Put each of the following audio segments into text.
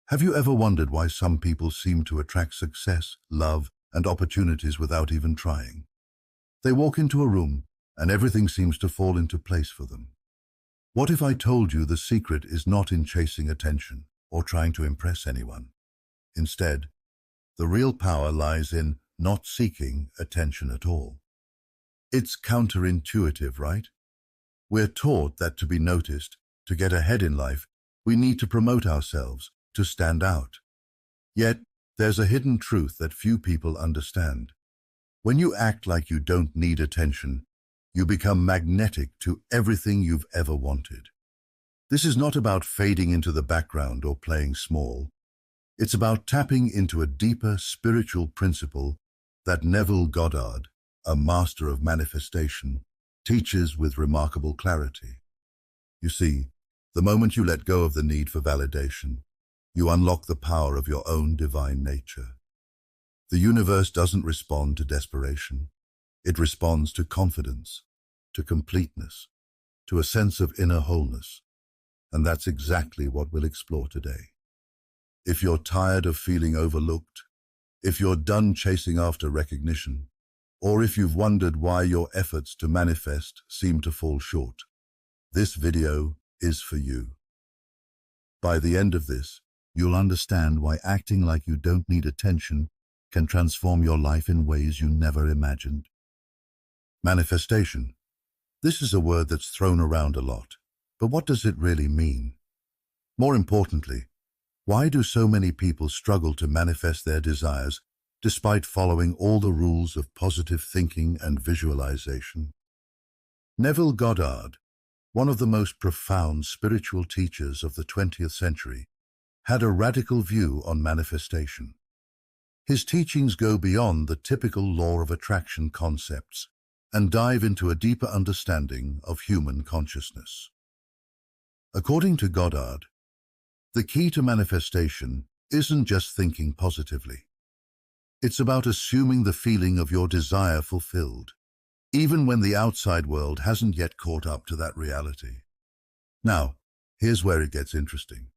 Have you ever wondered why some people seem to attract success, love, and opportunities without even trying? They walk into a room and everything seems to fall into place for them. What if I told you the secret is not in chasing attention or trying to impress anyone? Instead, the real power lies in not seeking attention at all. It's counterintuitive, right? We're taught that to be noticed, to get ahead in life, we need to promote ourselves, to stand out. Yet, there's a hidden truth that few people understand. When you act like you don't need attention, you become magnetic to everything you've ever wanted. This is not about fading into the background or playing small. It's about tapping into a deeper spiritual principle that Neville Goddard, a master of manifestation, teaches with remarkable clarity. You see, the moment you let go of the need for validation, you unlock the power of your own divine nature. The universe doesn't respond to desperation. It responds to confidence, to completeness, to a sense of inner wholeness. And that's exactly what we'll explore today. If you're tired of feeling overlooked, if you're done chasing after recognition, or if you've wondered why your efforts to manifest seem to fall short, this video is for you. By the end of this, you'll understand why acting like you don't need attention can transform your life in ways you never imagined. Manifestation. This is a word that's thrown around a lot, but what does it really mean? More importantly, why do so many people struggle to manifest their desires despite following all the rules of positive thinking and visualization? Neville Goddard, one of the most profound spiritual teachers of the 20th century, had a radical view on manifestation. His teachings go beyond the typical law of attraction concepts and dive into a deeper understanding of human consciousness. According to Goddard, the key to manifestation isn't just thinking positively. It's about assuming the feeling of your desire fulfilled, even when the outside world hasn't yet caught up to that reality. Now, here's where it gets interesting.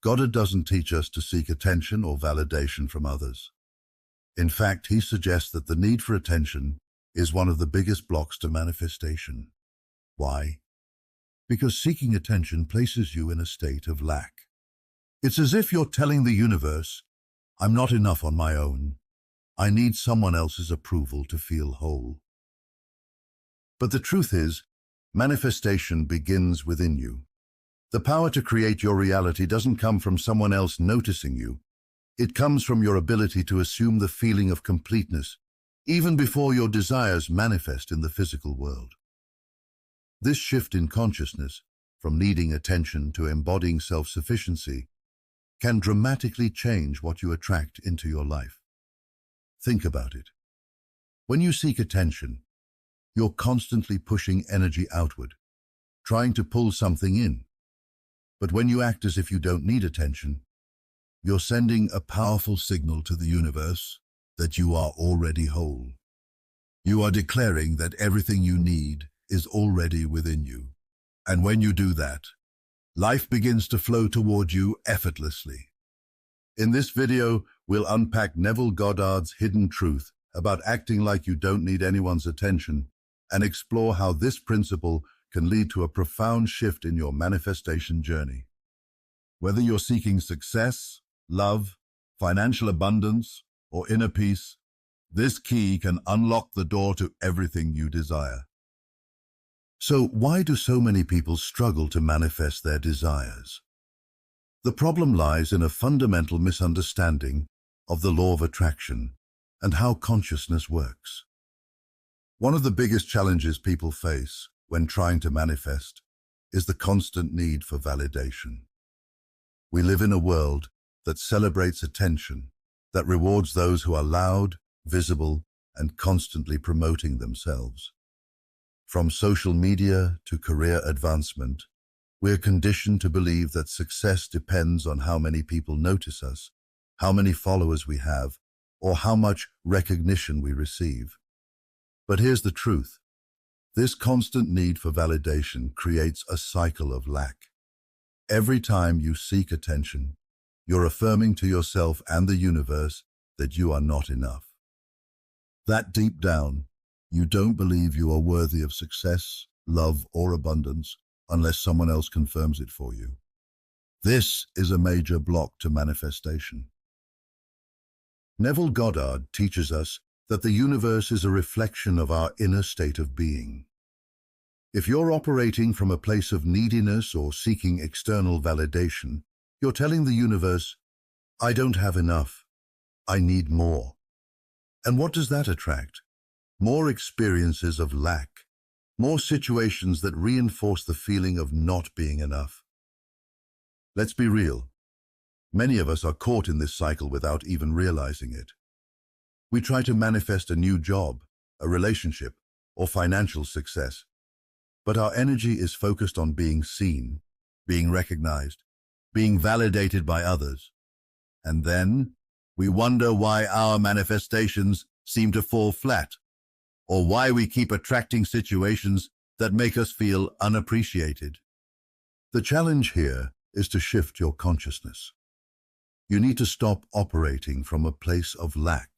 Goddard doesn't teach us to seek attention or validation from others. In fact, he suggests that the need for attention is one of the biggest blocks to manifestation. Why? Because seeking attention places you in a state of lack. It's as if you're telling the universe, I'm not enough on my own. I need someone else's approval to feel whole. But the truth is, manifestation begins within you. The power to create your reality doesn't come from someone else noticing you. It comes from your ability to assume the feeling of completeness, even before your desires manifest in the physical world. This shift in consciousness, from needing attention to embodying self-sufficiency, can dramatically change what you attract into your life. Think about it. When you seek attention, you're constantly pushing energy outward, trying to pull something in. But when you act as if you don't need attention, you're sending a powerful signal to the universe that you are already whole. You are declaring that everything you need is already within you. And when you do that, life begins to flow toward you effortlessly. In this video, we'll unpack Neville Goddard's hidden truth about acting like you don't need anyone's attention and explore how this principle can lead to a profound shift in your manifestation journey. Whether you're seeking success, love, financial abundance, or inner peace, this key can unlock the door to everything you desire. So why do so many people struggle to manifest their desires? The problem lies in a fundamental misunderstanding of the law of attraction and how consciousness works. One of the biggest challenges people face when trying to manifest is the constant need for validation. We live in a world that celebrates attention, that rewards those who are loud, visible, and constantly promoting themselves. From social media to career advancement, we're conditioned to believe that success depends on how many people notice us, how many followers we have, or how much recognition we receive. But here's the truth. This constant need for validation creates a cycle of lack. Every time you seek attention, You're affirming to yourself and the universe that you are not enough. That deep down, you don't believe you are worthy of success, love, or abundance unless someone else confirms it for you. This is a major block to manifestation. Neville Goddard teaches us that the universe is a reflection of our inner state of being. If you're operating from a place of neediness or seeking external validation, you're telling the universe, I don't have enough, I need more. And what does that attract? More experiences of lack, more situations that reinforce the feeling of not being enough. Let's be real. Many of us are caught in this cycle without even realizing it. We try to manifest a new job, a relationship, or financial success. But our energy is focused on being seen, being recognized, being validated by others. And then we wonder why our manifestations seem to fall flat, or why we keep attracting situations that make us feel unappreciated. The challenge here is to shift your consciousness. You need to stop operating from a place of lack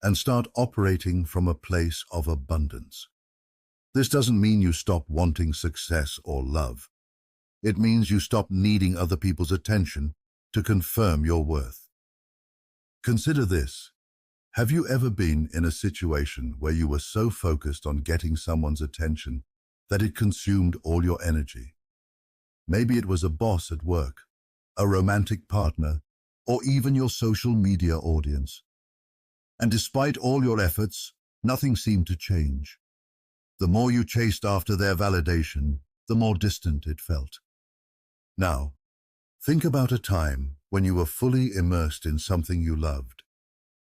and start operating from a place of abundance. This doesn't mean you stop wanting success or love. It means you stop needing other people's attention to confirm your worth. Consider this. Have you ever been in a situation where you were so focused on getting someone's attention that it consumed all your energy? Maybe it was a boss at work, a romantic partner, or even your social media audience. And despite all your efforts, nothing seemed to change. The more you chased after their validation, the more distant it felt. Now, think about a time when you were fully immersed in something you loved,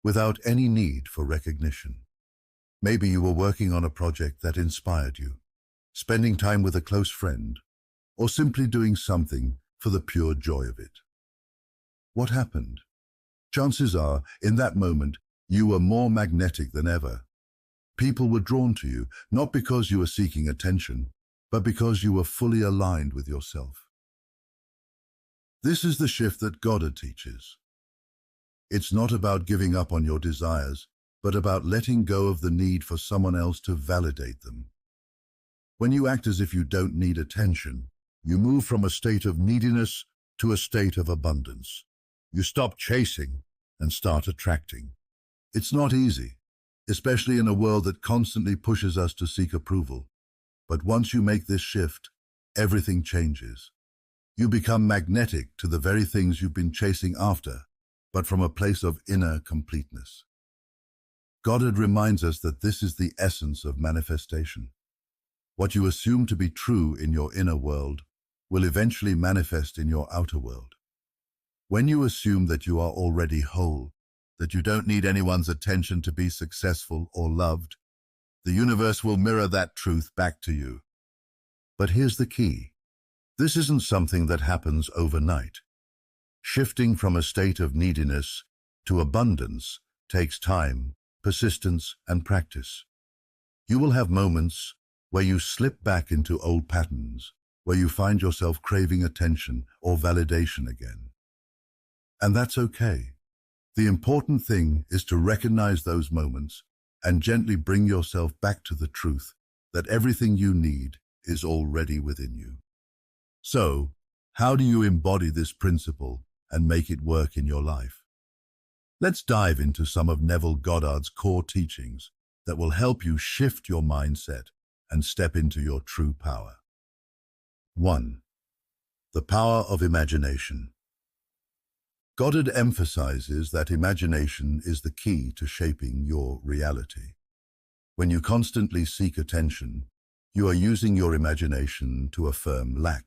without any need for recognition. Maybe you were working on a project that inspired you, spending time with a close friend, or simply doing something for the pure joy of it. What happened? Chances are, in that moment, you were more magnetic than ever. People were drawn to you, not because you were seeking attention, but because you were fully aligned with yourself. This is the shift that Goddard teaches. It's not about giving up on your desires, but about letting go of the need for someone else to validate them. When you act as if you don't need attention, you move from a state of neediness to a state of abundance. You stop chasing and start attracting. It's not easy, especially in a world that constantly pushes us to seek approval. But once you make this shift, everything changes. You become magnetic to the very things you've been chasing after, but from a place of inner completeness. Goddard reminds us that this is the essence of manifestation. What you assume to be true in your inner world will eventually manifest in your outer world. When you assume that you are already whole, that you don't need anyone's attention to be successful or loved, the universe will mirror that truth back to you. But here's the key. This isn't something that happens overnight. Shifting from a state of neediness to abundance takes time, persistence, and practice. You will have moments where you slip back into old patterns, where you find yourself craving attention or validation again. And that's okay. The important thing is to recognize those moments and gently bring yourself back to the truth that everything you need is already within you. So, how do you embody this principle and make it work in your life? Let's dive into some of Neville Goddard's core teachings that will help you shift your mindset and step into your true power. 1. The power of imagination. Goddard emphasizes that imagination is the key to shaping your reality. When you constantly seek attention, you are using your imagination to affirm lack.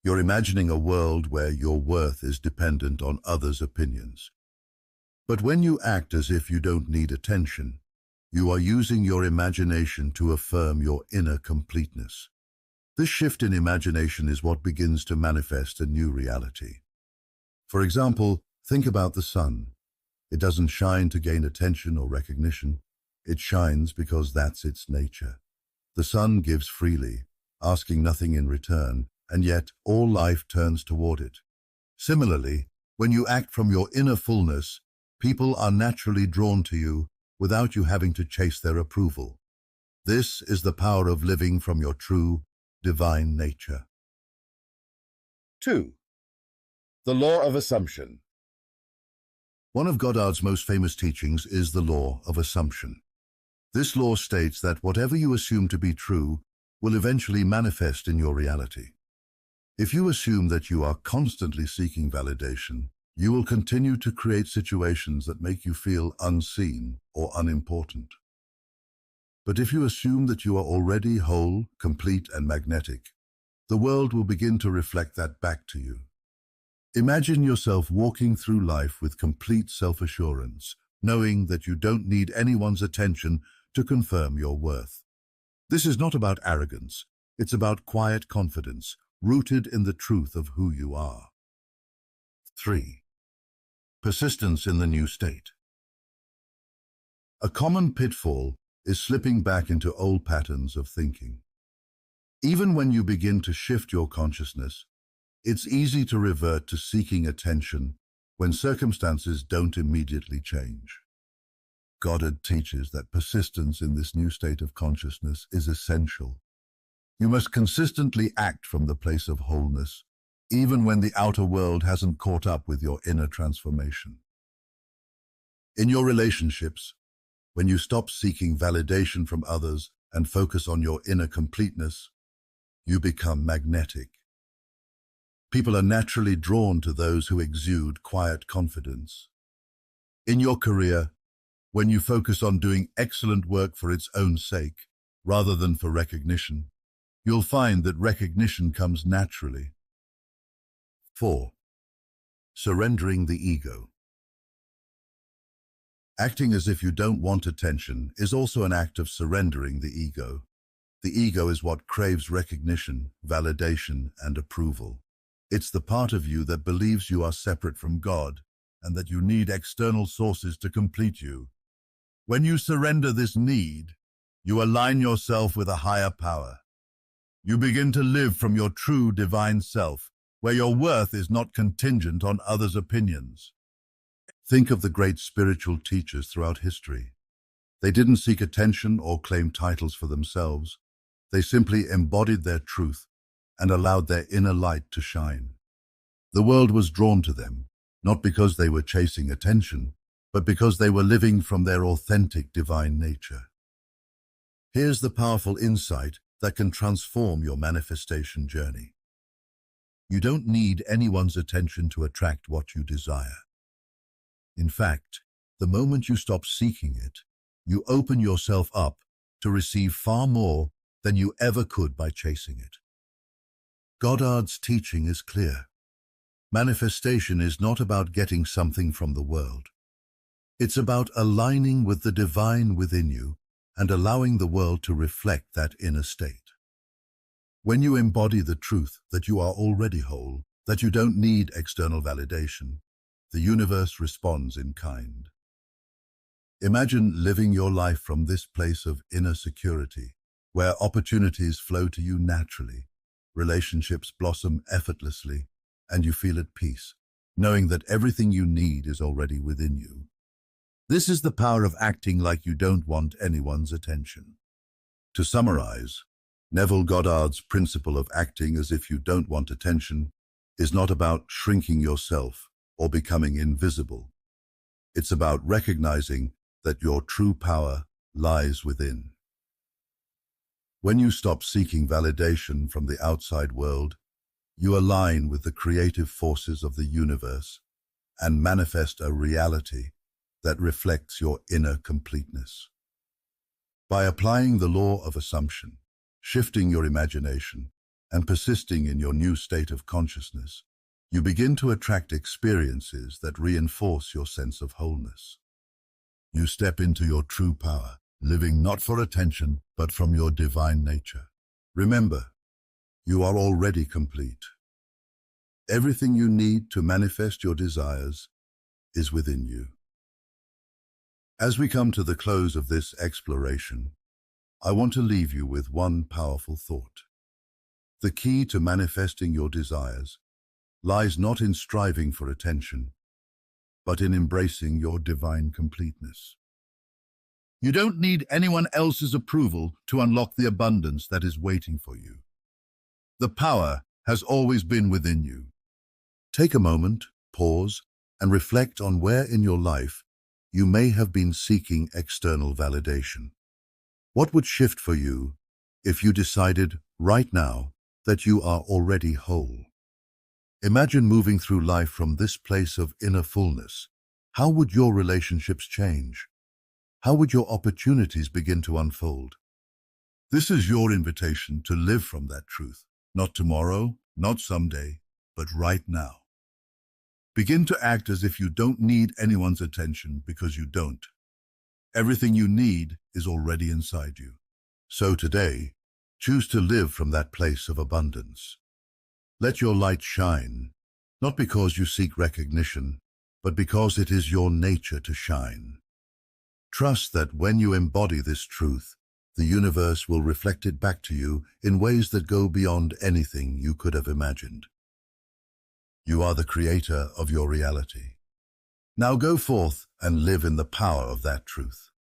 You're imagining a world where your worth is dependent on others' opinions. But when you act as if you don't need attention, you are using your imagination to affirm your inner completeness. This shift in imagination is what begins to manifest a new reality. For example, think about the sun. It doesn't shine to gain attention or recognition. It shines because that's its nature. The sun gives freely, asking nothing in return, and yet all life turns toward it. Similarly, When you act from your inner fullness, people are naturally drawn to you without you having to chase their approval. This is the power of living from your true, divine nature. 2. The law of assumption. One of Goddard's most famous teachings is the law of assumption. This law states that whatever you assume to be true will eventually manifest in your reality. If you assume that you are constantly seeking validation, you will continue to create situations that make you feel unseen or unimportant. But if you assume that you are already whole, complete, and magnetic, the world will begin to reflect that back to you. Imagine yourself walking through life with complete self-assurance, knowing that you don't need anyone's attention to confirm your worth. This is not about arrogance, it's about quiet confidence, rooted in the truth of who you are. 3. Persistence in the new state. A common pitfall is slipping back into old patterns of thinking. Even when you begin to shift your consciousness, it's easy to revert to seeking attention when circumstances don't immediately change. Goddard teaches that persistence in this new state of consciousness is essential. You must consistently act from the place of wholeness, even when the outer world hasn't caught up with your inner transformation. In your relationships, when you stop seeking validation from others and focus on your inner completeness, you become magnetic. People are naturally drawn to those who exude quiet confidence. In your career, when you focus on doing excellent work for its own sake, rather than for recognition, you'll find that recognition comes naturally. 4. Surrendering the ego. Acting as if you don't want attention is also an act of surrendering the ego. The ego is what craves recognition, validation, and approval. It's the part of you that believes you are separate from God and that you need external sources to complete you. When you surrender this need, you align yourself with a higher power. You begin to live from your true divine self, where your worth is not contingent on others' opinions. Think of the great spiritual teachers throughout history. They didn't seek attention or claim titles for themselves. They simply embodied their truth and allowed their inner light to shine. The world was drawn to them, not because they were chasing attention, but because they were living from their authentic divine nature. Here's the powerful insight that can transform your manifestation journey. You don't need anyone's attention to attract what you desire. In fact, the moment you stop seeking it, you open yourself up to receive far more than you ever could by chasing it. Goddard's teaching is clear. Manifestation is not about getting something from the world. It's about aligning with the divine within you and allowing the world to reflect that inner state. When you embody the truth that you are already whole, that you don't need external validation, the universe responds in kind. Imagine living your life from this place of inner security, where opportunities flow to you naturally, relationships blossom effortlessly, and you feel at peace, knowing that everything you need is already within you. This is the power of acting like you don't want anyone's attention. To summarize, Neville Goddard's principle of acting as if you don't want attention is not about shrinking yourself or becoming invisible. It's about recognizing that your true power lies within. When you stop seeking validation from the outside world, you align with the creative forces of the universe and manifest a reality that reflects your inner completeness. By applying the law of assumption, shifting your imagination, and persisting in your new state of consciousness, you begin to attract experiences that reinforce your sense of wholeness. You step into your true power, living not for attention, but from your divine nature. Remember, you are already complete. Everything you need to manifest your desires is within you. As we come to the close of this exploration, I want to leave you with one powerful thought. The key to manifesting your desires lies not in striving for attention, but in embracing your divine completeness. You don't need anyone else's approval to unlock the abundance that is waiting for you. The power has always been within you. Take a moment, pause, and reflect on where in your life you may have been seeking external validation. What would shift for you if you decided right now that you are already whole? Imagine moving through life from this place of inner fullness. How would your relationships change? How would your opportunities begin to unfold? This is your invitation to live from that truth. Not tomorrow, not someday, but right now. Begin to act as if you don't need anyone's attention, because you don't. Everything you need is already inside you. So today, choose to live from that place of abundance. Let your light shine, not because you seek recognition, but because it is your nature to shine. Trust that when you embody this truth, the universe will reflect it back to you in ways that go beyond anything you could have imagined. You are the creator of your reality. Now go forth and live in the power of that truth.